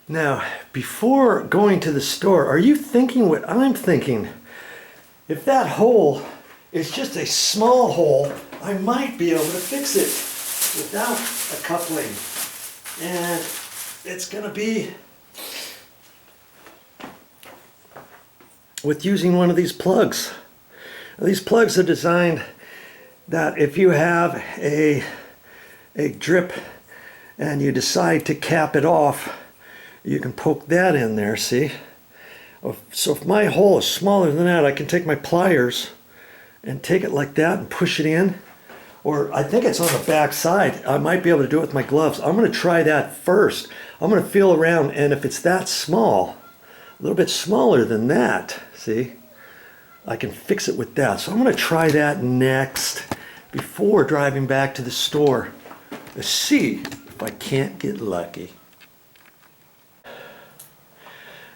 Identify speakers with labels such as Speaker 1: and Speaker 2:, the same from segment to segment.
Speaker 1: Now, before going to the store, are you thinking what I'm thinking? If that hole is just a small hole, I might be able to fix it without a coupling. And it's going to be with using one of these plugs. These plugs are designed that if you have a drip and you decide to cap it off, you can poke that in there, see? So if my hole is smaller than that, I can take my pliers and take it like that and push it in. Or I think it's on the back side. I might be able to do it with my gloves. I'm going to try that first. I'm going to feel around, and if it's that small, a little bit smaller than that, see? I can fix it with that. So I'm going to try that next before driving back to the store to see if I can't get lucky.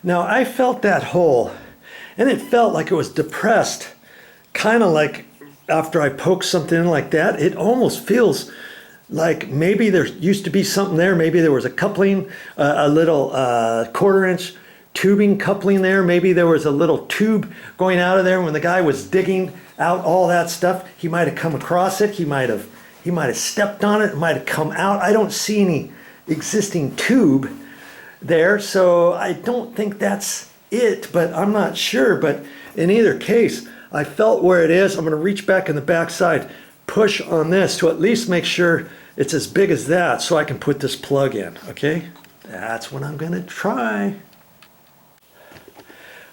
Speaker 1: Now I felt that hole, and it felt like it was depressed, kind of like after I poke something in like that. It almost feels like maybe there used to be something there. Maybe there was a coupling, a little 1/4 inch tubing coupling there. Maybe there was a little tube going out of there when the guy was digging out all that stuff. He might have come across it. He might have stepped on it. It might have come out. I don't see any existing tube there, so I don't think that's it, but I'm not sure. But in either case, I felt where it is. I'm going to reach back in the back side, push on this to at least make sure it's as big as that so I can put this plug in, okay? That's what I'm going to try.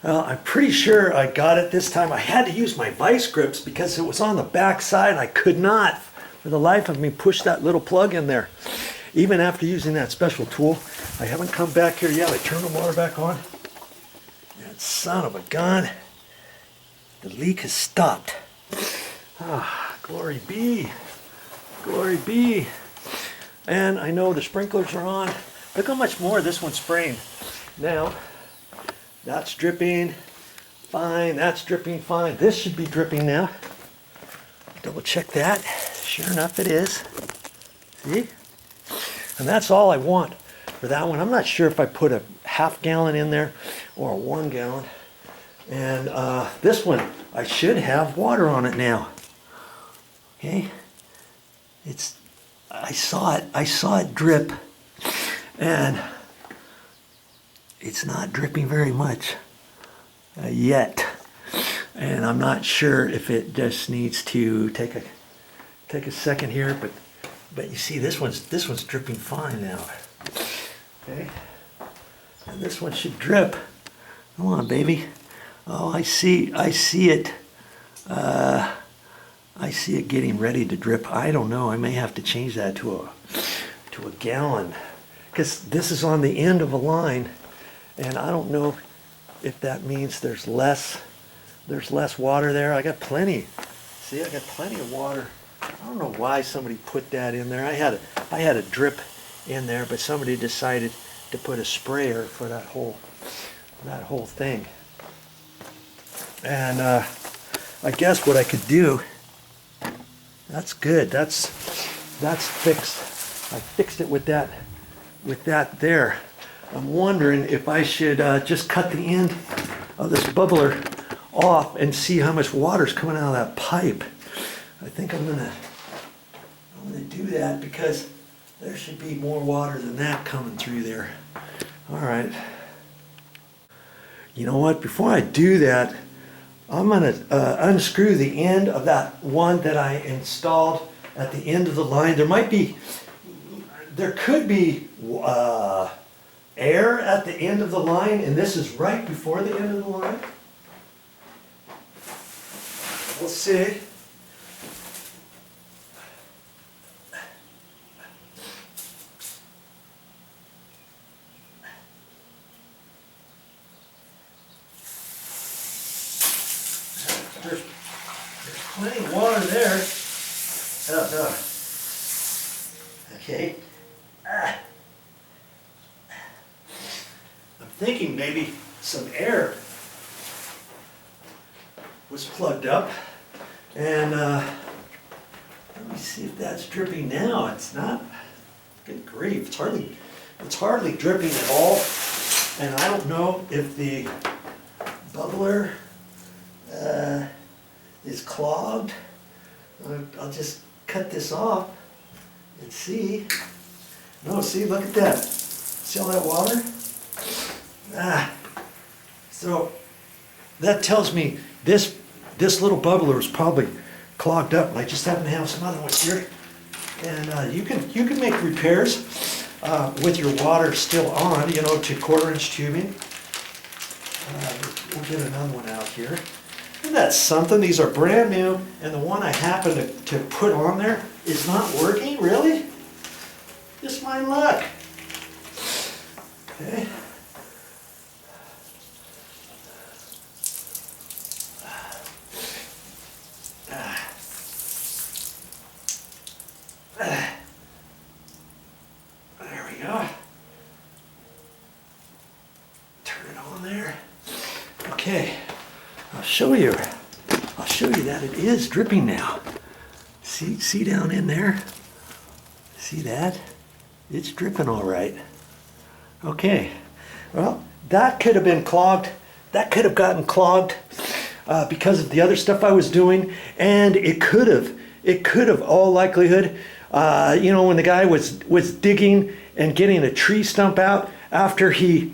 Speaker 1: Well, I'm pretty sure I got it this time. I had to use my vice grips because it was on the back side. I could not, for the life of me, push that little plug in there. Even after using that special tool, I haven't come back here yet. I turned the water back on. That son of a gun. The leak has stopped. Ah, glory be. Glory be. And I know the sprinklers are on. Look how much more this one's spraying. Now, that's dripping fine. That's dripping fine. This should be dripping now. Double check that. Sure enough, it is. See? And that's all I want for that one. I'm not sure if I put a 1/2 gallon in there or a 1 gallon. And this one, I should have water on it now. Okay? I saw it drip, and it's not dripping very much yet. And I'm not sure if it just needs to take a second here, but you see this one's dripping fine now. Okay? And this one should drip. Come on, baby. Oh, I see it. I see it getting ready to drip. I don't know. I may have to change that to a gallon, because this is on the end of a line, and I don't know if that means there's less water there. I got plenty. See, I got plenty of water. I don't know why somebody put that in there. I had a drip in there, but somebody decided to put a sprayer for that whole thing. And I guess what I could do, that's good. That's fixed. I fixed it with that there. I'm wondering if I should just cut the end of this bubbler off and see how much water's coming out of that pipe. I think I'm gonna do that, because there should be more water than that coming through there. All right. You know what? Before I do that, I'm gonna unscrew the end of that one that I installed at the end of the line. There could be air at the end of the line, and this is right before the end of the line. We'll see. There's plenty of water there. Oh, no. Okay. I'm thinking maybe some air was plugged up, and let me see if that's dripping now. It's not. Good grief! It's hardly dripping at all. And I don't know if the bubbler is clogged. I'll just cut this off and see. No, see, look at that. See all that water? So that tells me this little bubbler is probably clogged up. I just happen to have some other ones here. And you can make repairs with your water still on, you know, to 1/4-inch tubing. We'll get another one out here. And that's something. These are brand new, and the one I happen to put on there is not working. Really? Just my luck. Okay. There we go. Turn it on there. Okay. I'll show you that it is dripping now. See down in there? See that? It's dripping all right. Okay. Well, that could have been clogged. That could have gotten clogged because of the other stuff I was doing, and it could have, all likelihood, you know, when the guy was digging and getting a tree stump out after he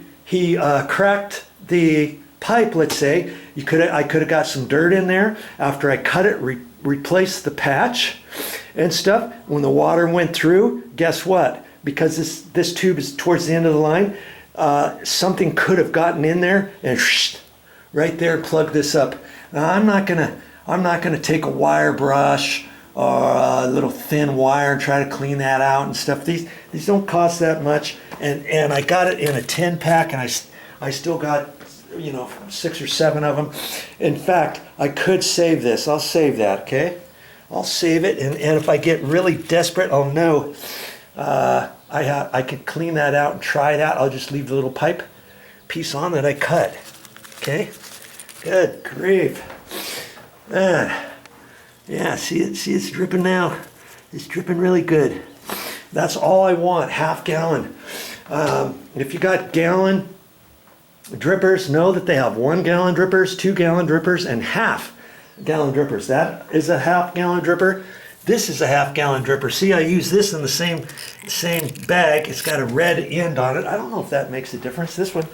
Speaker 1: cracked the pipe, let's say, I could have got some dirt in there after I cut it, replaced the patch and stuff. When the water went through, guess what? Because this tube is towards the end of the line, something could have gotten in there and right there plug this up. Now I'm not gonna take a wire brush or a little thin wire and try to clean that out and stuff. These don't cost that much, and I got it in a 10-pack, and I still got, you know, 6 or 7 of them. In fact, I could save this. I'll save that, okay? I'll save it, and if I get really desperate, I'll know I can clean that out and try it out. I'll just leave the little pipe piece on that I cut. Okay? Good grief. Yeah, see it's dripping now. It's dripping really good. That's all I want, 1/2 gallon. If you got gallon drippers, know that they have 1 gallon drippers, 2 gallon drippers, and 1/2 gallon drippers. That is a 1/2 gallon dripper. This is a 1/2 gallon dripper. See, I use this in the same bag. It's got a red end on it. I don't know if that makes a difference. This one,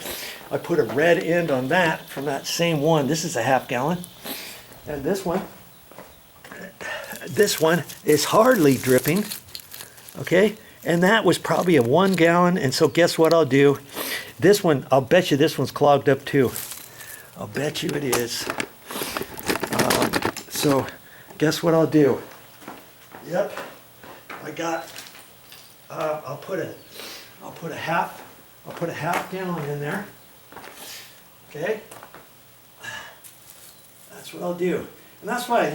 Speaker 1: I put a red end on that from that same one. This is a 1/2 gallon. And this one is hardly dripping. Okay? And that was probably a 1 gallon. And so guess what I'll do? This one, I'll bet you this one's clogged up too. I'll bet you it is. So guess what I'll do? Yep, I got. I'll put a half gallon in there. Okay, that's what I'll do, and that's why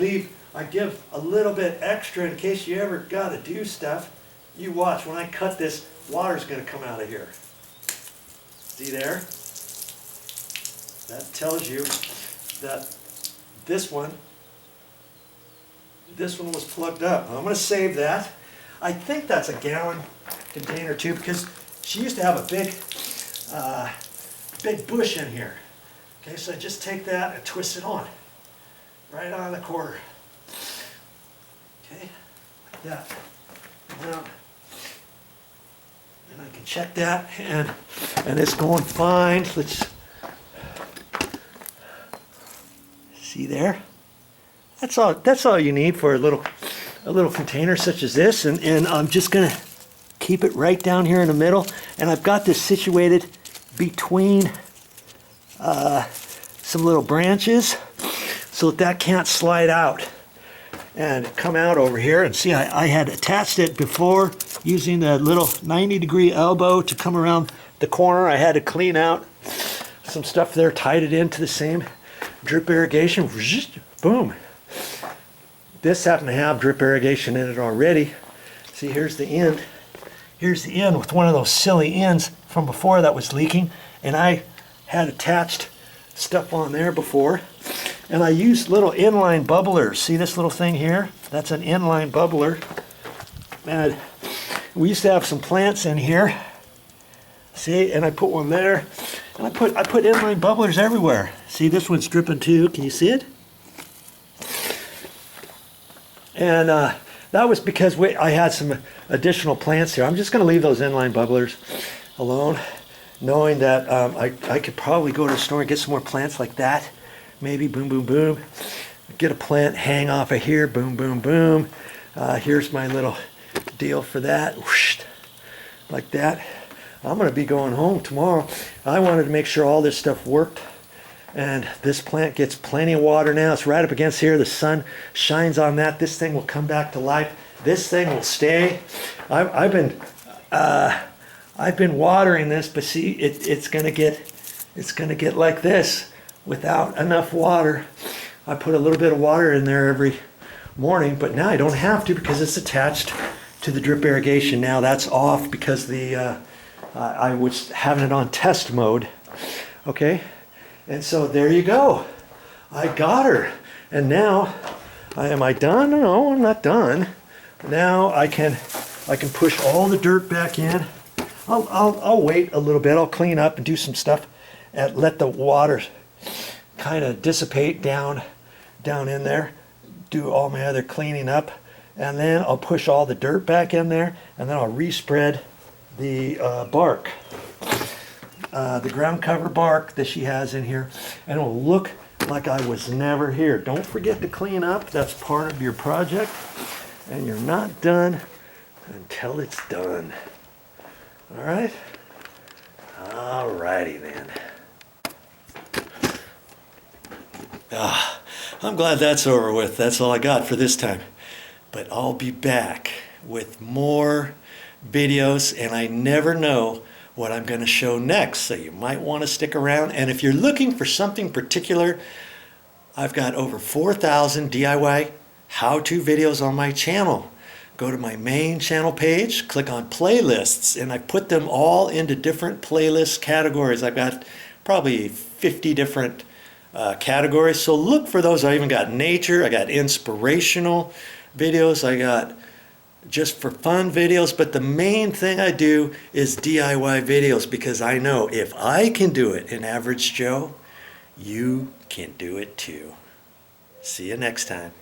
Speaker 1: I give a little bit extra in case you ever got to do stuff. You watch when I cut this, water's going to come out of here. See there? That tells you that this one was plugged up. I'm going to save that. I think that's a gallon container too, because she used to have a big bush in here. Okay, so I just take that and twist it on, right on the quarter. Okay, like that. Now, and I can check that, and it's going fine. Let's see there. That's all you need for a little container such as this, and I'm just gonna keep it right down here in the middle, and I've got this situated between some little branches so that can't slide out and come out over here. And see, I had attached it before using the little 90-degree elbow to come around the corner. I had to clean out some stuff there, tied it into the same drip irrigation. Boom. This happened to have drip irrigation in it already. See, here's the end. Here's the end with one of those silly ends from before that was leaking, and I had attached stuff on there before, and I used little inline bubblers. See this little thing here? That's an inline bubbler, and we used to have some plants in here. See, and I put one there, And I put inline bubblers everywhere. See, this one's dripping too. Can you see it? And that was because I had some additional plants here. I'm just going to leave those inline bubblers alone, knowing that I could probably go to the store and get some more plants like that. Maybe boom, boom, boom. Get a plant, hang off of here, boom, boom, boom. Here's my little deal for that. Whoosh, like that. I'm going to be going home tomorrow. I wanted to make sure all this stuff worked. And this plant gets plenty of water now. It's right up against here. The sun shines on that. This thing will come back to life. This thing will stay. I've been watering this, but see, it's gonna get like this without enough water. I put a little bit of water in there every morning, but now I don't have to because it's attached to the drip irrigation. Now that's off because I was having it on test mode. Okay. And so there you go. I got her. And now, am I done? No, I'm not done. Now I can push all the dirt back in. I'll wait a little bit. I'll clean up and do some stuff and let the water kind of dissipate down in there. Do all my other cleaning up. And then I'll push all the dirt back in there. And then I'll respread the bark. The ground cover bark that she has in here, and it will look like I was never here. Don't forget to clean up. That's part of your project, and you're not done until it's done. All right? All righty then. I'm glad that's over with. That's all I got for this time. But I'll be back with more videos, and I never know what I'm going to show next, so you might want to stick around. And if you're looking for something particular, I've got over 4,000 DIY how-to videos on my channel. Go to my main channel page, click on playlists, and I put them all into different playlist categories. I've got probably 50 different categories, so look for those. I even got nature, I got inspirational videos, I got just for fun videos, but the main thing I do is DIY videos because I know if I can do it in Average Joe, you can do it too. See you next time.